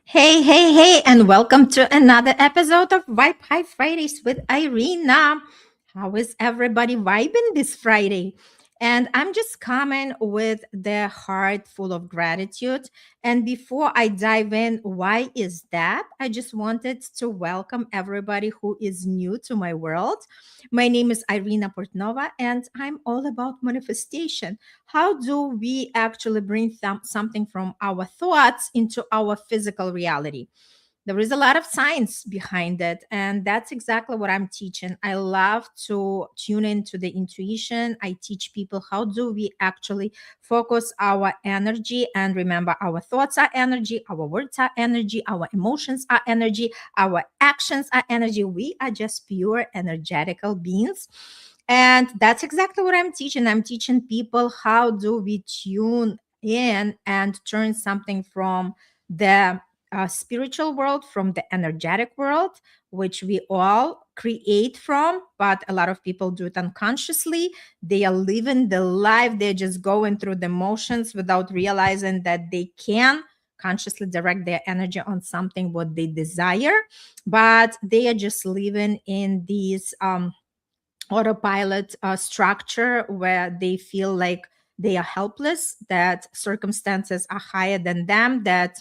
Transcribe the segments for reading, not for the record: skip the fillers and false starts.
Hey, hey, hey, and welcome to another episode of Vibe High Fridays with Irina. How is everybody vibing this Friday? And I'm just coming with the heart full of gratitude. And before I dive in, why is that? I just wanted to welcome everybody who is new to my world. My name is Irina Portnova, and I'm all about manifestation. How do we actually bring something from our thoughts into our physical reality? There is a lot of science behind it, and that's exactly what I'm teaching. I love to tune into the intuition. I teach people how do we actually focus our energy, and remember, our thoughts are energy, our words are energy, our emotions are energy, our actions are energy. We are just pure energetical beings. And that's exactly what I'm teaching. I'm teaching people how do we tune in and turn something from the spiritual world, from the energetic world, which we all create from, but a lot of people do it unconsciously. They are living the life, they're just going through the motions without realizing that they can consciously direct their energy on something what they desire, but they are just living in these autopilot structure where they feel like they are helpless, that circumstances are higher than them, that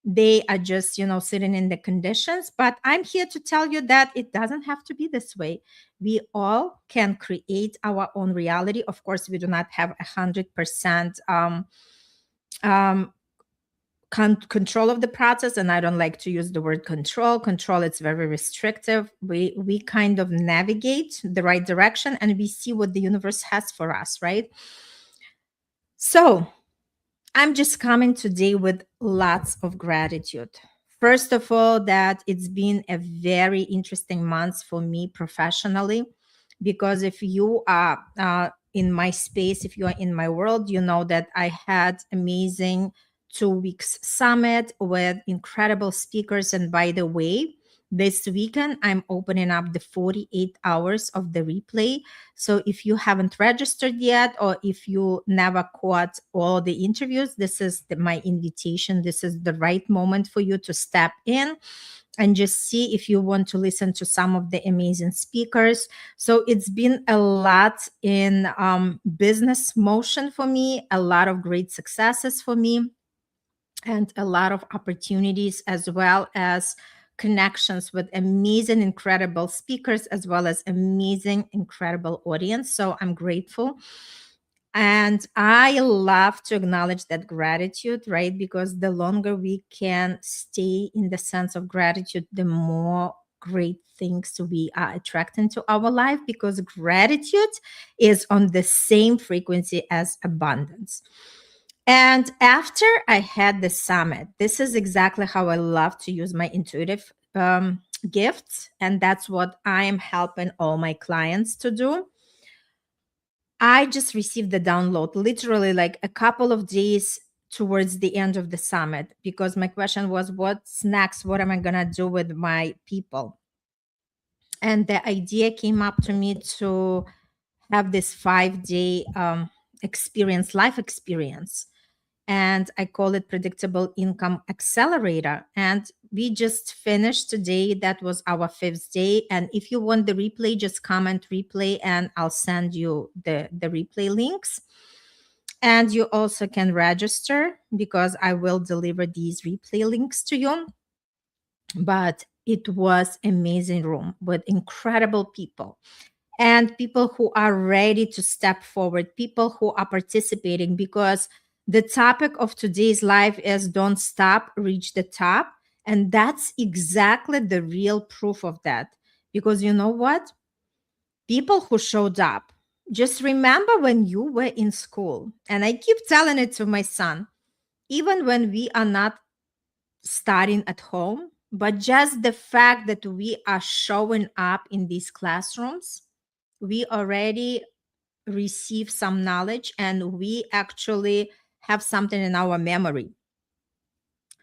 they are just sitting in the conditions. But I'm here to tell you that it doesn't have to be this way. We all can create our own reality. Of course, we do not have 100% um, control of the process, and I don't like to use the word control. It's very restrictive. We kind of navigate the right direction, and we see what the universe has for us, right? So I'm just coming today with lots of gratitude. First of all, that it's been a very interesting month for me professionally, because if you are in my space, if you are in my world, you know that I had amazing 2 weeks summit with incredible speakers. And by the way, this weekend I'm opening up the 48 hours of the replay. So if you haven't registered yet, or if you never caught all the interviews, this is my invitation. This is the right moment for you to step in and just see if you want to listen to some of the amazing speakers. So it's been a lot in business motion for me, a lot of great successes for me, and a lot of opportunities, as well as connections with amazing, incredible speakers, as well as amazing, incredible audience. So I'm grateful. And I love to acknowledge that gratitude, right? Because the longer we can stay in the sense of gratitude, the more great things we are attracting to our life, because gratitude is on the same frequency as abundance. And after I had the summit, this is exactly how I love to use my intuitive gifts. And that's what I am helping all my clients to do. I just received the download literally like a couple of days towards the end of the summit, because my question was, what's next? What am I going to do with my people? And the idea came up to me to have this 5 day experience, life experience, and I call it Predictable Income Accelerator. And we just finished today. That was our fifth day. And if you want the replay, just comment replay and I'll send you the replay links. And you also can register, because I will deliver these replay links to you. But it was amazing room with incredible people, and people who are ready to step forward, people who are participating, because the topic of today's live is don't stop, reach the top. And that's exactly the real proof of that. Because you know what? People who showed up, just remember when you were in school, and I keep telling it to my son, even when we are not studying at home, but just the fact that we are showing up in these classrooms, we already receive some knowledge, and we actually have something in our memory.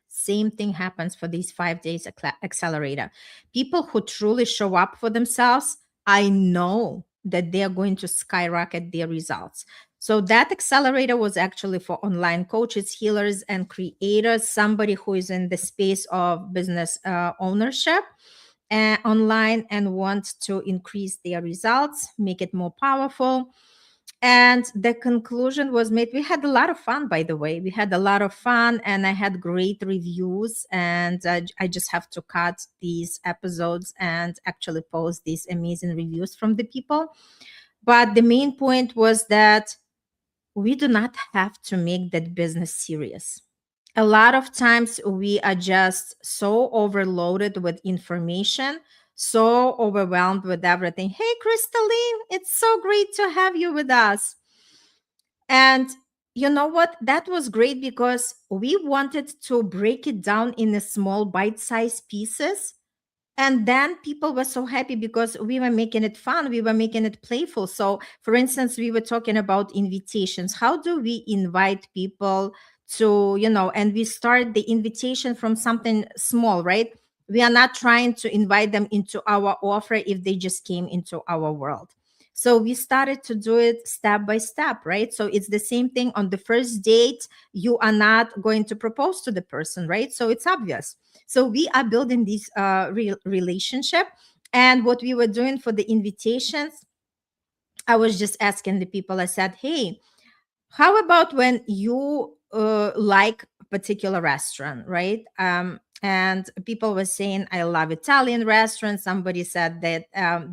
Same thing happens for these 5 days accelerator. People who truly show up for themselves, I know that they're going to skyrocket their results. So that accelerator was actually for online coaches, healers, and creators, somebody who is in the space of business ownership online and wants to increase their results, make it more powerful. And the conclusion was made. We had a lot of fun, by the way. We had a lot of fun, and I had great reviews. And I just have to cut these episodes and actually post these amazing reviews from the people. But the main point was that we do not have to make that business serious. A lot of times we are just so overloaded with information, so overwhelmed with everything. Hey, Crystalline, it's so great to have you with us. And you know what? That was great because we wanted to break it down in a small bite-sized pieces, and then people were so happy because we were making it fun, we were making it playful. So for instance, we were talking about invitations. How do we invite people to, and we start the invitation from something small, right? We are not trying to invite them into our offer if they just came into our world. So we started to do it step by step, right? So it's the same thing on the first date. You are not going to propose to the person, right? So it's obvious. So we are building this relationship. And what we were doing for the invitations, I was just asking the people, I said, hey, how about when you like a particular restaurant, right? And people were saying, I love Italian restaurants. Somebody said that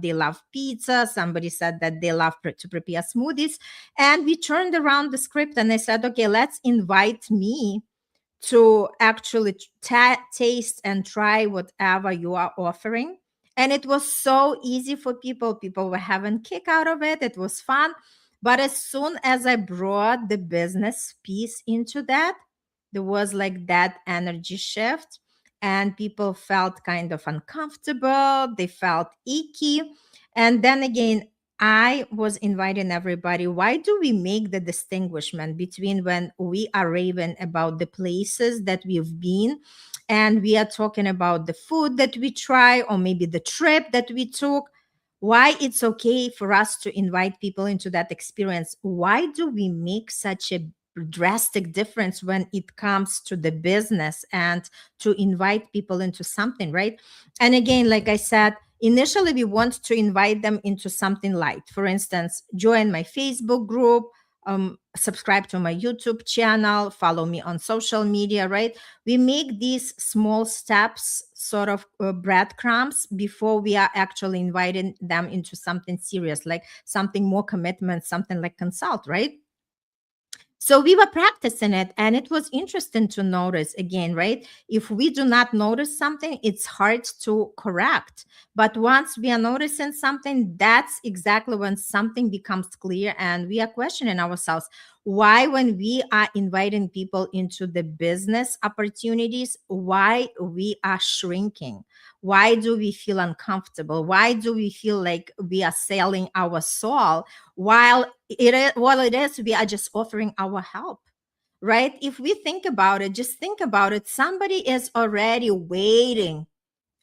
they love pizza. Somebody said that they love to prepare smoothies. And we turned around the script and I said, okay, let's invite me to actually taste and try whatever you are offering. And it was so easy for people. People were having kick out of it. It was fun. But as soon as I brought the business piece into that, there was like that energy shift, and people felt kind of uncomfortable. They felt icky. And then again, I was inviting everybody. Why do we make the distinguishment between when we are raving about the places that we've been and we are talking about the food that we try or maybe the trip that we took? Why it's okay for us to invite people into that experience? Why do we make such a drastic difference when it comes to the business and to invite people into something, right? And again, like I said, initially we want to invite them into something light. For instance, join my Facebook group, subscribe to my YouTube channel, follow me on social media, right? We make these small steps, sort of breadcrumbs, before we are actually inviting them into something serious, like something more commitment, something like consult, right? So we were practicing it, and it was interesting to notice again, right? If we do not notice something, it's hard to correct. But once we are noticing something, that's exactly when something becomes clear and we are questioning ourselves. Why, when we are inviting people into the business opportunities, why we are shrinking? Why do we feel uncomfortable? Why do we feel like we are selling our soul while it is we are just offering our help, right? If we think about it, just think about it, somebody is already waiting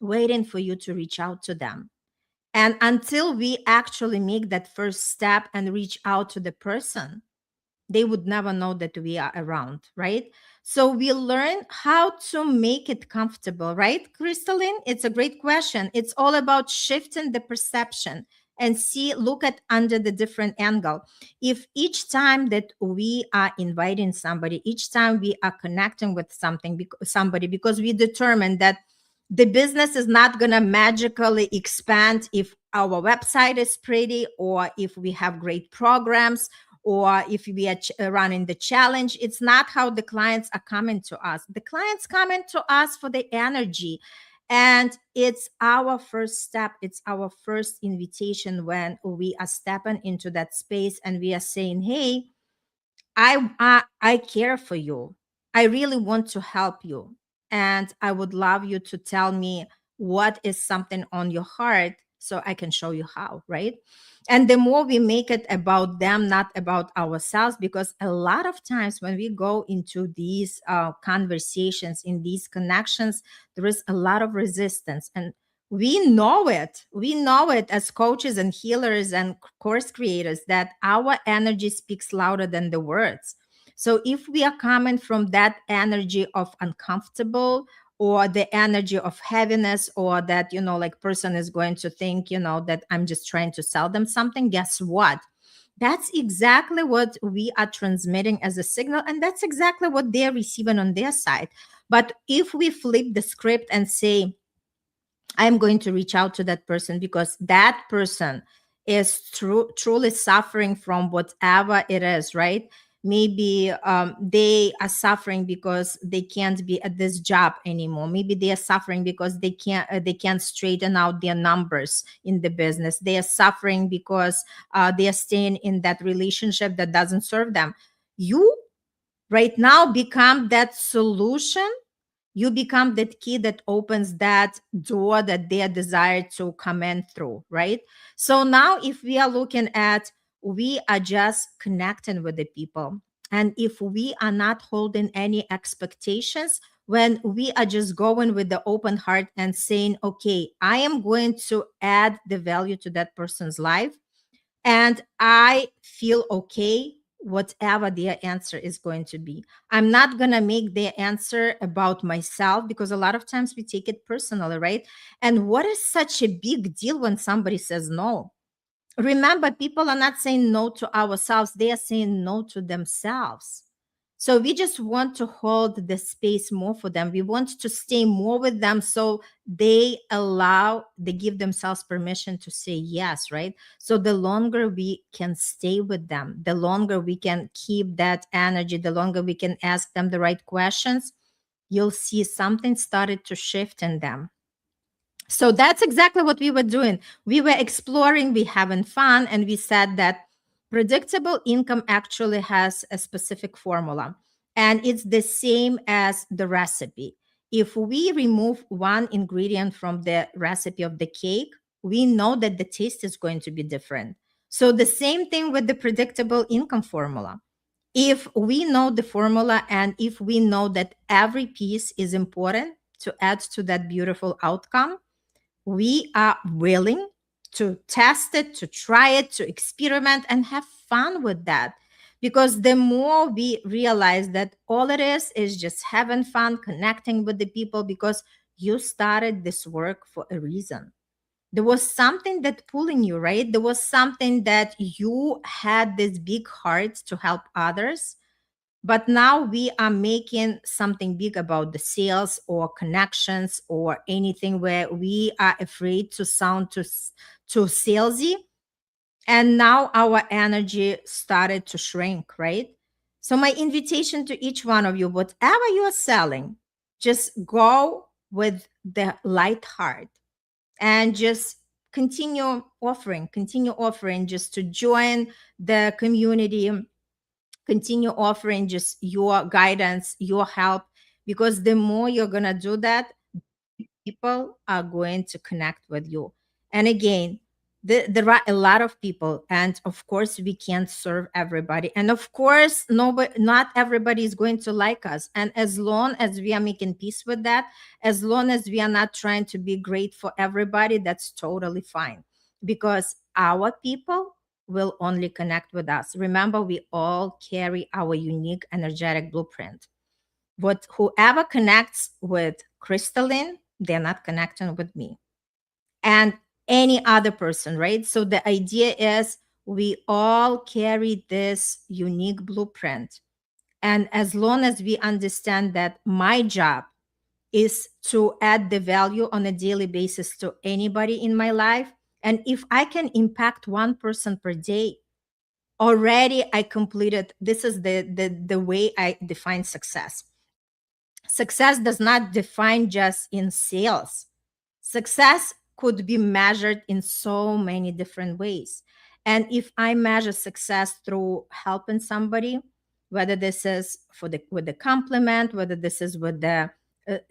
for you to reach out to them. And until we actually make that first step and reach out to the person, they would never know that we are around, right? So we learn how to make it comfortable, right, Crystalline? It's a great question. It's all about shifting the perception and look at under the different angle. If each time that we are inviting somebody, each time we are connecting with somebody, because we determine that the business is not going to magically expand if our website is pretty, or if we have great programs, or if we are running the challenge. It's not how the clients are coming to us. The clients coming to us for the energy. And it's our first step. It's our first invitation when we are stepping into that space and we are saying, hey, I care for you. I really want to help you. And I would love you to tell me what is something on your heart so I can show you how, right? And the more we make it about them, not about ourselves, because a lot of times when we go into these conversations, in these connections, there is a lot of resistance. And We know it as coaches and healers and course creators that our energy speaks louder than the words. So if we are coming from that energy of uncomfortable, or the energy of heaviness, or that, like, person is going to think, that I'm just trying to sell them something, guess what? That's exactly what we are transmitting as a signal, and that's exactly what they're receiving on their side. But if we flip the script and say, I'm going to reach out to that person because that person is truly suffering from whatever it is, right? Maybe they are suffering because they can't be at this job anymore. Maybe they are suffering because they can't straighten out their numbers in the business. They are suffering because they are staying in that relationship that doesn't serve them. You right now become that solution. You become that key that opens that door that they desire to come in through, right? So now if we are looking at, we are just connecting with the people, and if we are not holding any expectations, when we are just going with the open heart and saying, okay, I am going to add the value to that person's life, and I feel okay, whatever their answer is going to be. I'm not going to make their answer about myself, because a lot of times we take it personally, right? And what is such a big deal when somebody says no? Remember, people are not saying no to ourselves, they are saying no to themselves. So we just want to hold the space more for them. We want to stay more with them, so they give themselves permission to say yes, right? So the longer we can stay with them, the longer we can keep that energy, the longer we can ask them the right questions, you'll see something started to shift in them. So that's exactly what we were doing. We were exploring, we having fun, and we said that predictable income actually has a specific formula, and it's the same as the recipe. If we remove one ingredient from the recipe of the cake, we know that the taste is going to be different. So the same thing with the predictable income formula. If we know the formula, and if we know that every piece is important to add to that beautiful outcome, we are willing to test it, to try it, to experiment, and have fun with that. Because the more we realize that all it is just having fun, connecting with the people, because you started this work for a reason. There was something that pulling you, right? There was something that you had this big heart to help others, but now we are making something big about the sales or connections or anything where we are afraid to sound too salesy. And now our energy started to shrink, right? So my invitation to each one of you, whatever you are selling, just go with the light heart and just continue offering, just to join the community, continue offering just your guidance, your help, because the more you're going to do that, people are going to connect with you. And again, there are a lot of people, and of course we can't serve everybody, and of course not everybody is going to like us. And as long as we are making peace with that, as long as we are not trying to be great for everybody, that's totally fine, because our people will only connect with us. Remember, we all carry our unique energetic blueprint. But whoever connects with Crystalline, they're not connecting with me and any other person, right? So the idea is we all carry this unique blueprint. And as long as we understand that my job is to add the value on a daily basis to anybody in my life, and if I can impact one person per day, already I completed. This is the way I define success. Success does not define just in sales. Success could be measured in so many different ways. And if I measure success through helping somebody, whether this is with the compliment, whether this is with the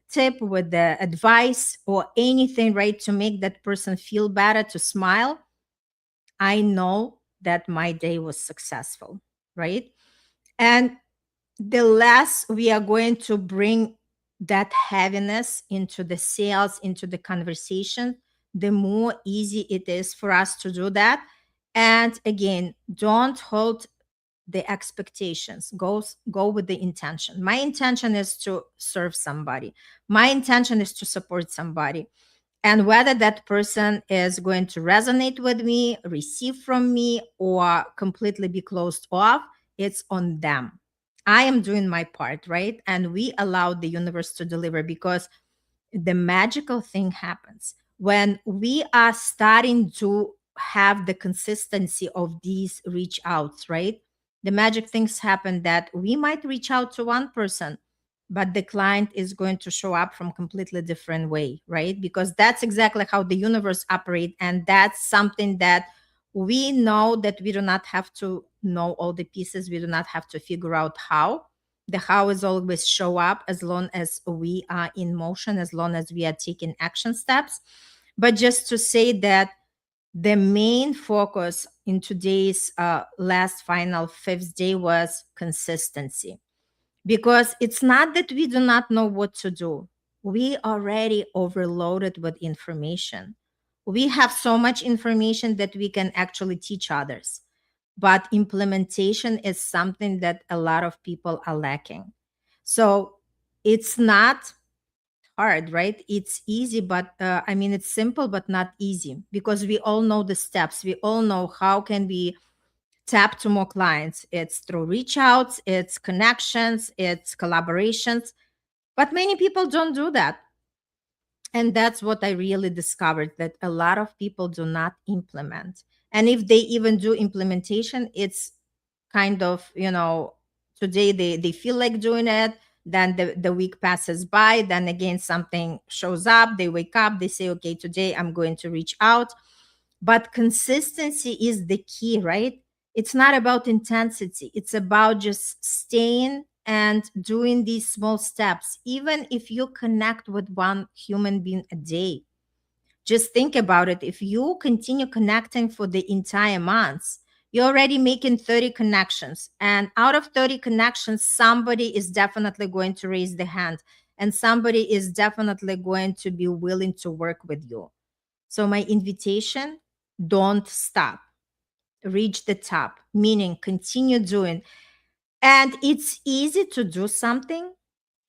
tip, with the advice, or anything, right, to make that person feel better, to smile, I know that my day was successful, right? And the less we are going to bring that heaviness into the sales, into the conversation, the more easy it is for us to do that. And again, don't hold the expectations. Go with the intention. My intention is to serve somebody. My intention is to support somebody. And whether that person is going to resonate with me, receive from me, or completely be closed off, it's on them. I am doing my part, right? And we allow the universe to deliver, because the magical thing happens when we are starting to have the consistency of these reach outs, right? The magic things happen that we might reach out to one person, but the client is going to show up from completely different way, right? Because that's exactly how the universe operates, and that's something that we know, that we do not have to know all the pieces. We do not have to figure out how. The how is always show up as long as we are in motion, as long as we are taking action steps. But just to say that the main focus in today's last final fifth day was consistency, because it's not that we do not know what to do. We already overloaded with information. We have so much information that we can actually teach others, but implementation is something that a lot of people are lacking. So it's not hard, right? It's easy, but I mean, it's simple but not easy, because we all know the steps. We all know how can we tap to more clients. It's through reach outs, it's connections, it's collaborations, but many people don't do that. And that's what I really discovered, that a lot of people do not implement. And if they even do implementation, it's kind of, today they feel like doing it. Then the week passes by. Then again, something shows up. They wake up. They say, okay, today I'm going to reach out. But consistency is the key, right? It's not about intensity. It's about just staying and doing these small steps. Even if you connect with one human being a day, just think about it. If you continue connecting for the entire months, you're already making 30 connections. And out of 30 connections, somebody is definitely going to raise the hand, and somebody is definitely going to be willing to work with you. So, my invitation, don't stop, reach the top, meaning continue doing. And it's easy to do something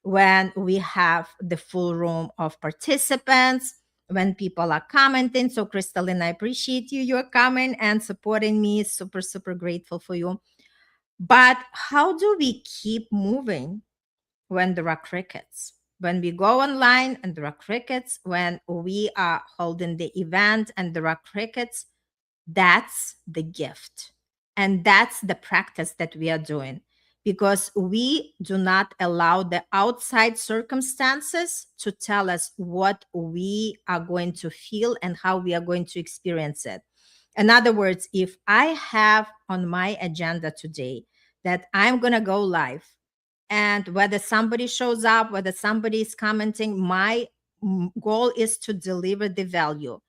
when we have the full room of participants, when people are commenting. So, Crystalline, I appreciate you. You're coming and supporting me. Super, super grateful for you. But how do we keep moving when there are crickets? When we go online and there are crickets, when we are holding the event and there are crickets, that's the gift. And that's the practice that we are doing, because we do not allow the outside circumstances to tell us what we are going to feel and how we are going to experience it. In other words, if I have on my agenda today that I'm going to go live, and whether somebody shows up, whether somebody is commenting, my goal is to deliver the value,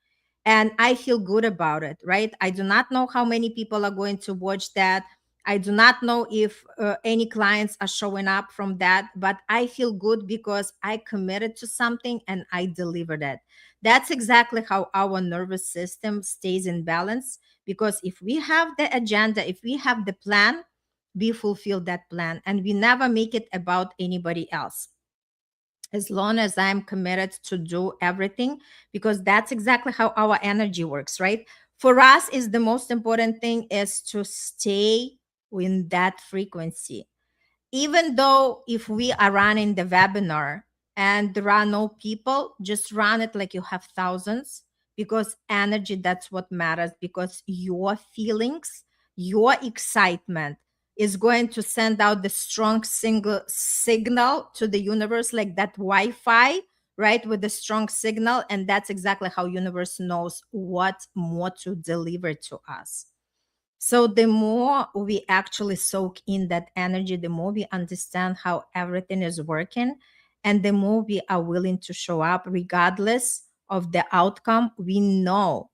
and I feel good about it, right? I do not know how many people are going to watch that. I do not know if any clients are showing up from that, but I feel good because I committed to something and I delivered it. That's exactly how our nervous system stays in balance, because if we have the agenda, if we have the plan, we fulfill that plan and we never make it about anybody else, as long as I'm committed to do everything, because that's exactly how our energy works, right? For us, is the most important thing is to stay in that frequency. Even though if we are running the webinar and there are no people, just run it like you have thousands, because energy, that's what matters, because your feelings, your excitement is going to send out the strong single signal to the universe, like that Wi-Fi, right? With the strong signal. And that's exactly how universe knows what more to deliver to us. So the more we actually soak in that energy, the more we understand how everything is working, and the more we are willing to show up regardless of the outcome. We know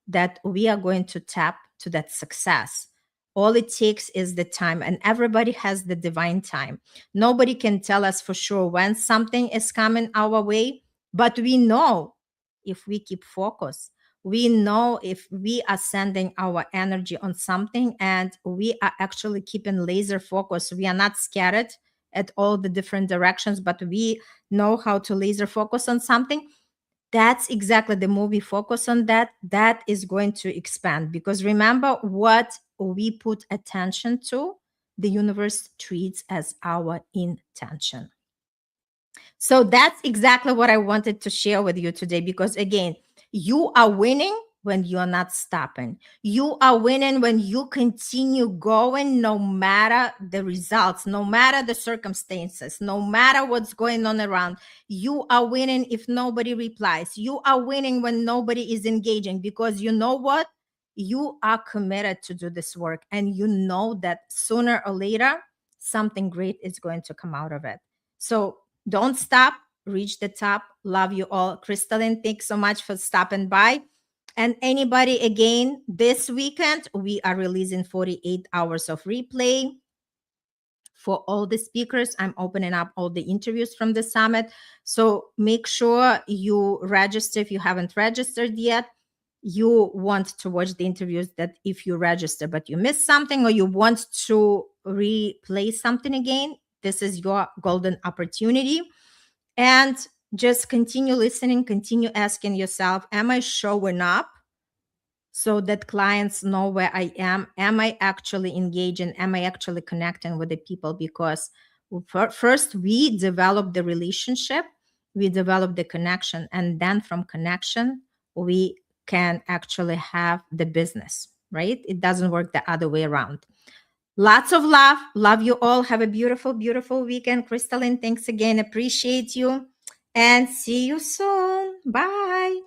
that we are going to tap to that success. All it takes is the time, and everybody has the divine time. Nobody can tell us for sure when something is coming our way, but we know if we keep focus. We know if we are sending our energy on something and we are actually keeping laser focus. We are not scattered at all the different directions, but we know how to laser focus on something. That's exactly the movie. Focus on that. That is going to expand, because remember, what we put attention to, the universe treats as our intention. So that's exactly what I wanted to share with you today, because again, you are winning when you're not stopping. You are winning when you continue going, no matter the results, no matter the circumstances, no matter what's going on around. You are winning if nobody replies. You are winning when nobody is engaging, because you know what? You are committed to do this work, and you know that sooner or later, something great is going to come out of it. So don't stop, reach the top. Love you all. Crystalline, thanks so much for stopping by. And anybody, again, this weekend, we are releasing 48 hours of replay for all the speakers. I'm opening up all the interviews from the summit. So make sure you register if you haven't registered yet. You want to watch the interviews, that if you register but you missed something, or you want to replay something again, this is your golden opportunity. And just continue listening, continue asking yourself, am I showing up so that clients know where I am? Am I actually engaging? Am I actually connecting with the people? Because first we develop the relationship, we develop the connection, and then from connection, we can actually have the business, right? It doesn't work the other way around. Lots of love. Love you all. Have a beautiful, beautiful weekend. Crystalline, thanks again. Appreciate you. And see you soon. Bye.